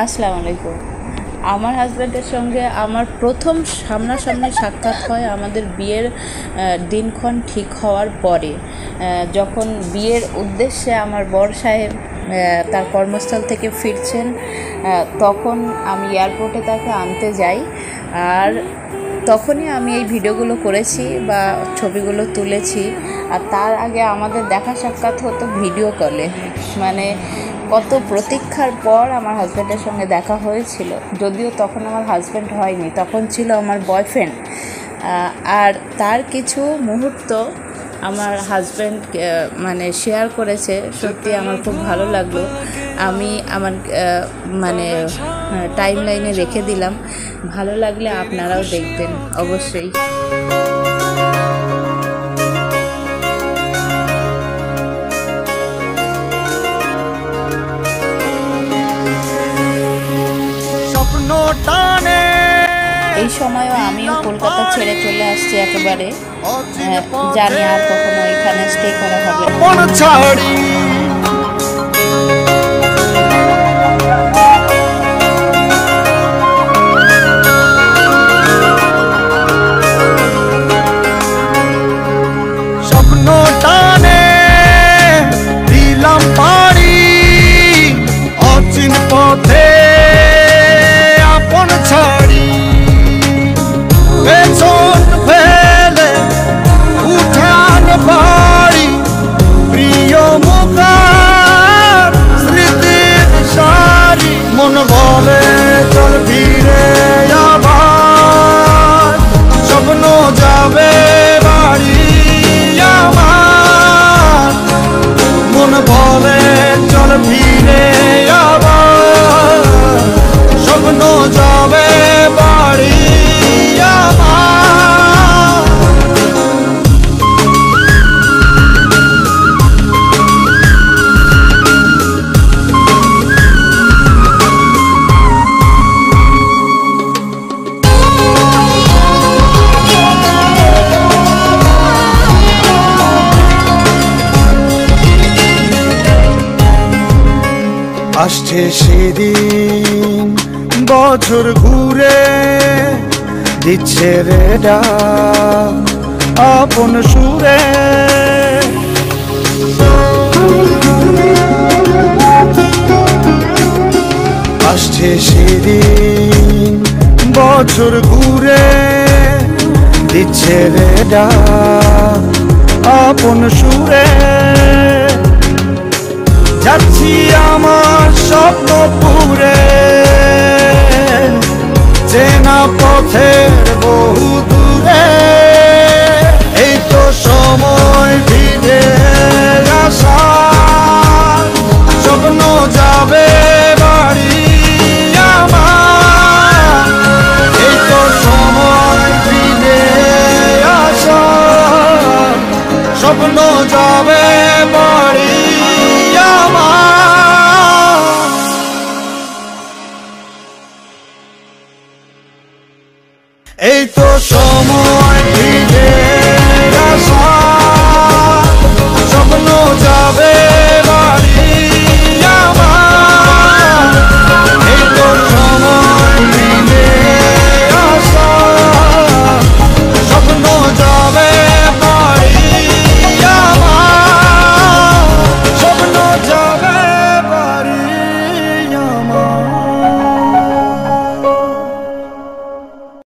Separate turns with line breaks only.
আসসালামু আলাইকুম। আমার হাজব্যান্ডের সঙ্গে আমার প্রথম সামনাসামনি সাক্ষাৎ হয় আমাদের বিয়ের দিনক্ষণ ঠিক হওয়ার পরে। যখন বিয়ের উদ্দেশ্যে আমার বর সাহেব তার কর্মস্থল থেকে ফিরছেন, তখন আমি এয়ারপোর্টে তাকে আনতে যাই। আর তখনই আমি এই ভিডিওগুলো করেছি বা ছবিগুলো তুলেছি। আর তার আগে আমাদের দেখা সাক্ষাৎ হতো ভিডিও কলে। মানে কত প্রতীক্ষার পর আমার হাজব্যান্ডের সঙ্গে দেখা হয়েছিল, যদিও তখন আমার হাজব্যান্ড হয়নি, তখন ছিল আমার বয়ফ্রেন্ড। আর তার কিছু মুহূর্ত আমার হাজব্যান্ড মানে শেয়ার করেছে, সত্যি আমার খুব ভালো লাগলো। আমি আমার টাইম লাইনে রেখে দিলাম, ভালো লাগলে আপনারাও দেখবেন অবশ্যই। এই সময়ও আমিও কলকাতা ছেড়ে চলে আসছি একেবারে, জানি আর কখনো এখানে স্টে করা হবে না।
স্বপ্ন টানে দিলাম পাড়ি অচিন পথে আপন ছাড়ি, পেছন ফেলে উঠান বাড়ি প্রিয় মুখার স্মৃতির সারি। মন বলে চল ফিরে আবার, স্বপ্ন যাবে বাড়ি আমার। মন বলে চল ফিরে আবার, স্বপ্ন যাবে বাড়ি আমার। আসছে সেদিন বছর ঘুরে দিচ্ছে রে ডাক আপন সুরে। আসছে সেদিন বছর ঘুরে দিচ্ছে রে ডাক আপন সুরে। যাচ্ছি আমার স্বপ্ন পুরে চেনা পথের বহু দূরে। এই তো সময় ফিরে আসা, স্বপ্ন যাবে বাড়ি আমার। এই তো সময় ফিরে আসা, স্বপ্ন যাবে বাড়ি। এই তো সময়